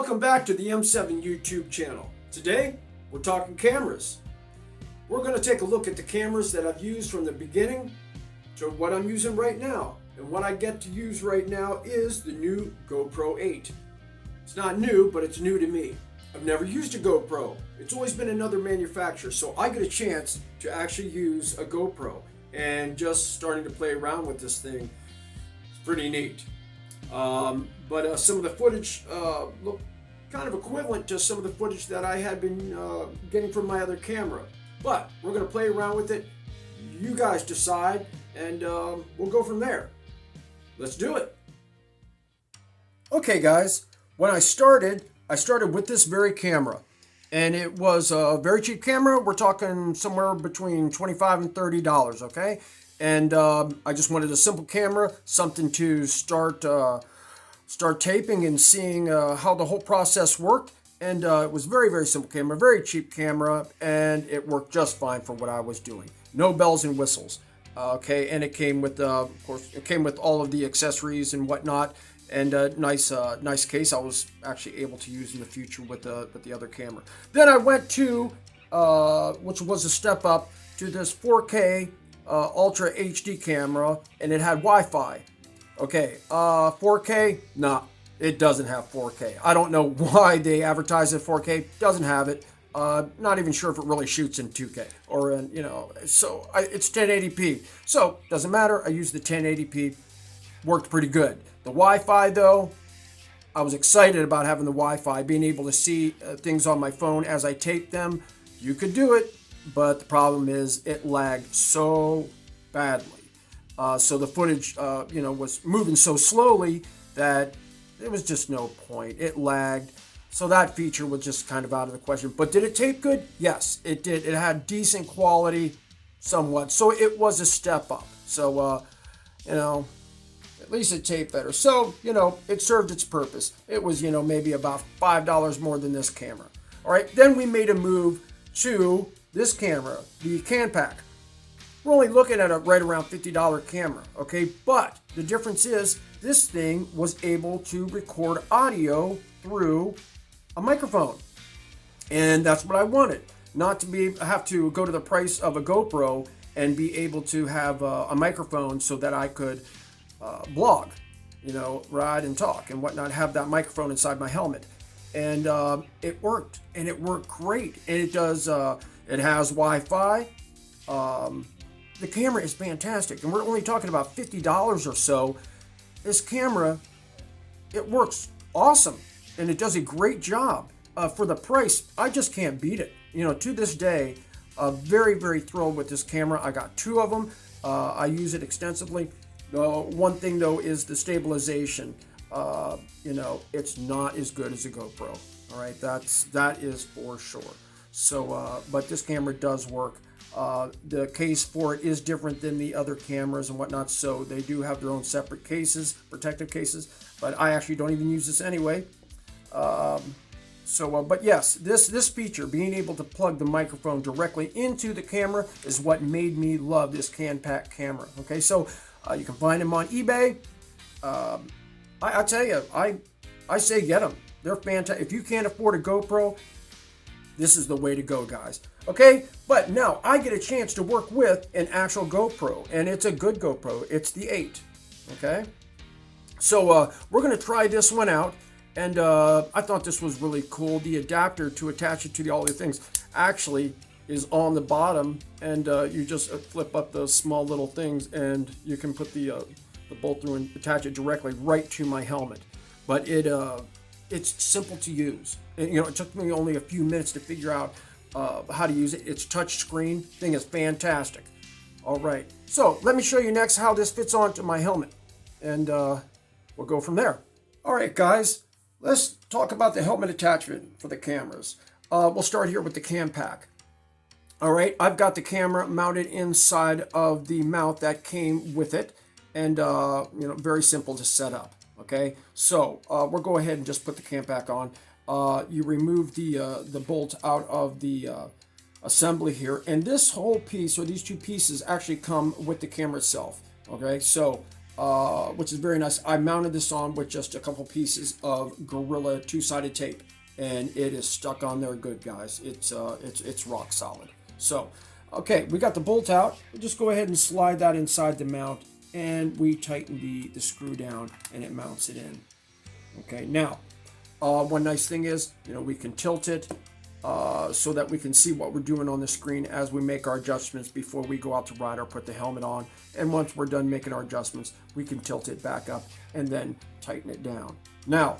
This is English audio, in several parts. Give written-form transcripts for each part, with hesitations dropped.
Welcome back to the M7 YouTube channel. Today, we're talking cameras. We're going to take a look at the cameras that I've used from the beginning to what I'm using right now. And what I get to use right now is the new GoPro 8. It's not new, but it's new to me. I've never used a GoPro. It's always been another manufacturer, so I get a chance to actually use a GoPro. And just starting to play around with this thing, it's pretty neat. But some of the footage look kind of equivalent to some of the footage that I had been getting from my other camera. But we're going to play around with it. You guys decide, and we'll go from there. Let's do it. Okay, guys. When I started with this very camera. And it was a very cheap camera. We're talking somewhere between $25 and $30, okay? And I just wanted a simple camera, something to start taping and seeing how the whole process worked. And it was a very, very simple camera, very cheap camera, and it worked just fine for what I was doing. No bells and whistles, okay? And it came with, of course, it came with all of the accessories and whatnot, and a nice case I was actually able to use in the future with the other camera. Then I went to, which was a step up, to this 4K Ultra HD camera, and it had Wi-Fi. Okay, 4K? Nah, it doesn't have 4K. I don't know why they advertise it 4K. Doesn't have it. Not even sure if it really shoots in 2K or in, so it's 1080p. So doesn't matter. I used the 1080p. Worked pretty good. The Wi-Fi though, I was excited about having the Wi-Fi, being able to see things on my phone as I tape them. You could do it, but the problem is it lagged so badly. So the footage, was moving so slowly that there was just no point. It lagged. So that feature was just kind of out of the question. But did it tape good? Yes, it did. It had decent quality, somewhat. So it was a step up. So, at least it taped better. So, it served its purpose. It was, maybe about $5 more than this camera. All right, then we made a move to this camera, the CamPack. We're only looking at a right around $50 camera, okay? But the difference is this thing was able to record audio through a microphone. And that's what I wanted. Not to have to go to the price of a GoPro and be able to have a microphone so that I could blog, ride and talk and whatnot, have that microphone inside my helmet. And it worked, and it worked great. And it does, it has Wi-Fi. The camera is fantastic, and we're only talking about $50 or so. This camera, it works awesome, and it does a great job. For the price, I just can't beat it. To this day, very, very thrilled with this camera. I got two of them. I use it extensively. One thing though is the stabilization. It's not as good as a GoPro. All right, that is for sure. So, but this camera does work. The case for it is different than the other cameras and whatnot, so they do have their own separate cases, protective cases, but I actually don't even use this anyway. But yes, this feature, being able to plug the microphone directly into the camera, is what made me love this CamPack camera. Okay, so you can find them on eBay. I tell you, I say get them. They're fantastic. If you can't afford a GoPro, this is the way to go, guys. Okay, but now I get a chance to work with an actual GoPro, and it's a good GoPro. It's the 8. Okay, so we're going to try this one out, and I thought this was really cool. The adapter to attach it to all the things actually is on the bottom, and you just flip up those small little things, and you can put the bolt through and attach it directly right to my helmet. But it's simple to use. It took me only a few minutes to figure out how to use it. It's touch screen. Thing is fantastic. All right, so let me show you next how this fits onto my helmet, and we'll go from there. All right, guys, let's talk about the helmet attachment for the cameras. We'll start here with the CamPack. All right, I've got the camera mounted inside of the mount that came with it, and very simple to set up. Okay, so we'll go ahead and just put the CamPack on. You remove the bolt out of the assembly here, and this whole piece, or these two pieces, actually come with the camera itself. Okay, so which is very nice. I mounted this on with just a couple pieces of Gorilla two-sided tape, and it is stuck on there good, guys. It's rock solid. So, okay, we got the bolt out. We'll just go ahead and slide that inside the mount, and we tighten the screw down, and it mounts it in. Okay, now, one nice thing is, we can tilt it so that we can see what we're doing on the screen as we make our adjustments before we go out to ride or put the helmet on. And once we're done making our adjustments, we can tilt it back up and then tighten it down. Now,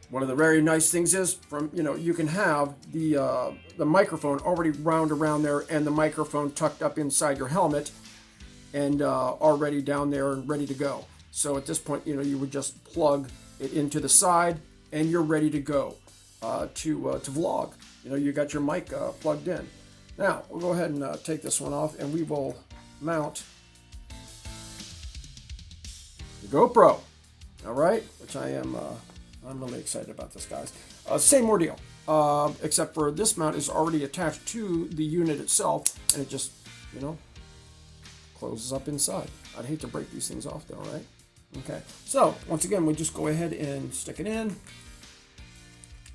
one of the very nice things is, you can have the microphone already wound around there and the microphone tucked up inside your helmet and already down there and ready to go. So at this point, you would just plug it into the side and you're ready to go to vlog. You got your mic plugged in. Now, we'll go ahead and take this one off and we will mount the GoPro. All right, which I'm really excited about this, guys. Same ordeal, except for this mount is already attached to the unit itself, and it just, closes up inside. I'd hate to break these things off though, right? Okay, so once again, we just go ahead and stick it in,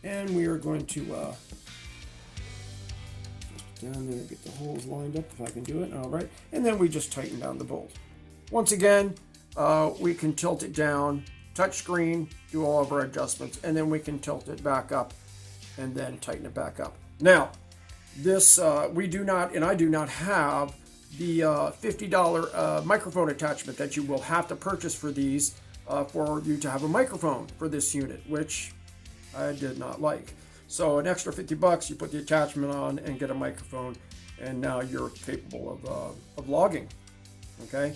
and we are going to down there, get the holes lined up if I can do it. All right, and then we just tighten down the bolt. Once again, we can tilt it down, touch screen, do all of our adjustments, and then we can tilt it back up and then tighten it back up. Now, this we do not, and I do not have the $50 microphone attachment that you will have to purchase for these for you to have a microphone for this unit, which I did not like. So an extra $50, you put the attachment on and get a microphone, and now you're capable of vlogging. Okay,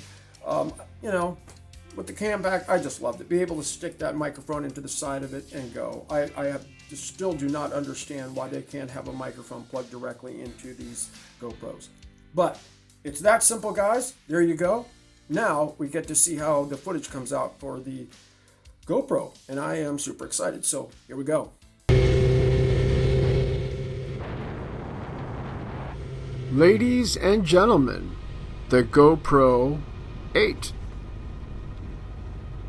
with the CamPack, I just loved it. Be able to stick that microphone into the side of it and go. I still do not understand why they can't have a microphone plugged directly into these GoPros. But it's that simple, guys. There you go. Now we get to see how the footage comes out for the GoPro, and I am super excited. So here we go. Ladies and gentlemen, the GoPro 8.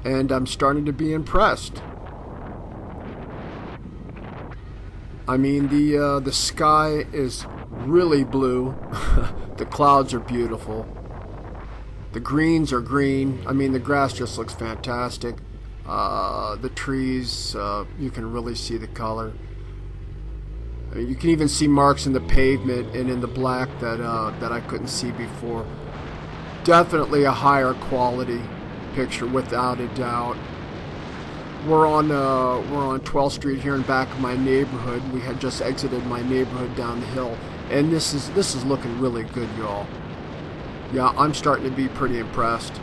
And I'm starting to be impressed. I mean, the sky is really blue. The clouds are beautiful. The greens are green. I mean, the grass just looks fantastic. The trees, you can really see the color. I mean, you can even see marks in the pavement and in the black that I couldn't see before. Definitely a higher quality picture, without a doubt. We're on 12th Street here in back of my neighborhood. We had just exited my neighborhood down the hill, and this is looking really good, y'all. Yeah, I'm starting to be pretty impressed.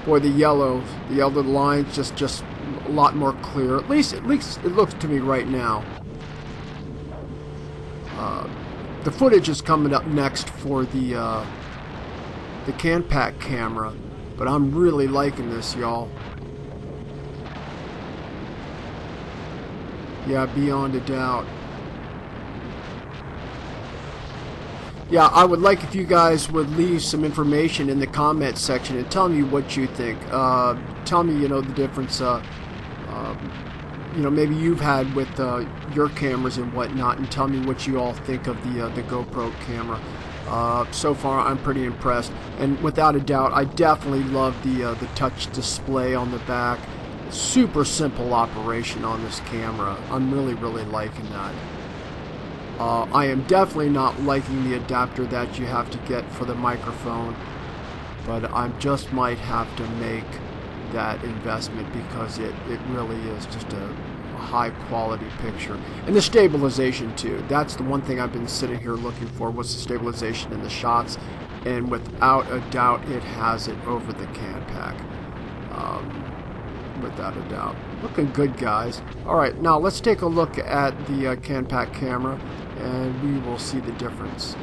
Boy, the yellow lines just a lot more clear. At least it looks to me right now. The footage is coming up next for the CamPack camera, but I'm really liking this, y'all. Yeah, beyond a doubt. Yeah, I would like if you guys would leave some information in the comment section and tell me what you think. Tell me, the difference, maybe you've had with your cameras and whatnot, and tell me what you all think of the GoPro camera. So far, I'm pretty impressed, and without a doubt, I definitely love the touch display on the back. Super simple operation on this camera. I'm really liking that. I am definitely not liking the adapter that you have to get for the microphone, but I just might have to make that investment because it really is just a high quality picture. And the stabilization too. That's the one thing I've been sitting here looking for, was the stabilization in the shots, and without a doubt it has it over the CamPack. Without a doubt. Looking good, guys. Alright, now let's take a look at the CamPack camera, and we will see the difference.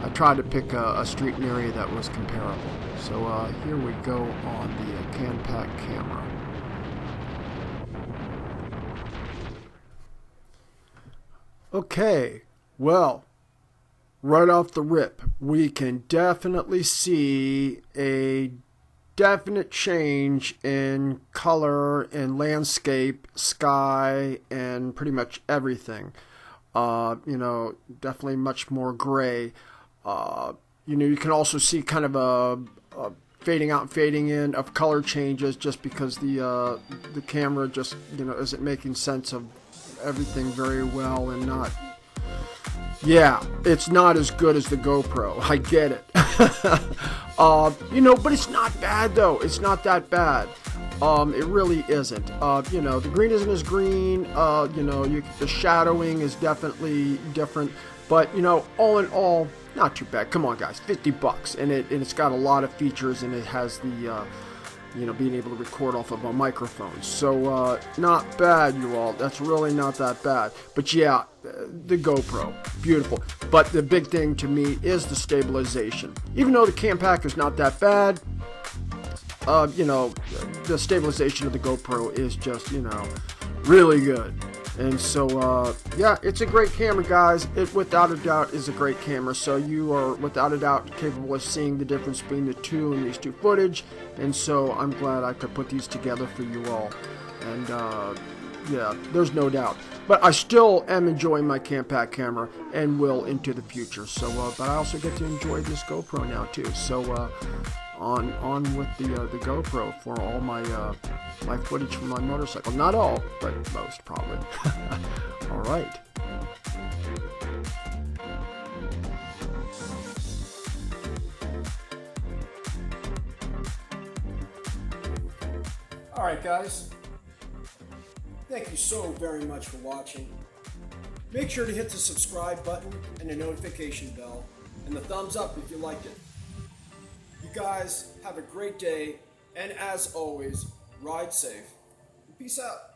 I tried to pick a street area that was comparable. So here we go on the CamPack camera. Okay, well, right off the rip, we can definitely see a definite change in color and landscape, sky, and pretty much everything. You know, definitely much more gray. You know, you can also see kind of a fading out and fading in of color changes just because the camera just, you know, isn't making sense of everything very well and not. Yeah, it's not as good as the GoPro. I get it. You know, but it's not bad though. It's not that bad. It really isn't. You know, the green isn't as green. You know, the shadowing is definitely different. But, you know, all in all, not too bad. Come on, guys, $50, and it's got a lot of features, and it has the, you know, being able to record off of a microphone. So, not bad, you all. That's really not that bad. But yeah, the GoPro, beautiful. But the big thing to me is the stabilization. Even though the CamPack is not that bad, you know, the stabilization of the GoPro is just, you know, really good. And so, yeah, it's a great camera, guys. It, without a doubt, is a great camera. So you are, without a doubt, capable of seeing the difference between the two and these two footage. And so I'm glad I could put these together for you all. And, yeah, there's no doubt. But I still am enjoying my CamPack camera and will into the future. So, but I also get to enjoy this GoPro now, too. So, on with the GoPro for all my my footage from my motorcycle. Not all, but most probably. All right. All right, guys. Thank you so very much for watching. Make sure to hit the subscribe button and the notification bell and the thumbs up if you liked it. You guys have a great day, and as always, ride safe. Peace out.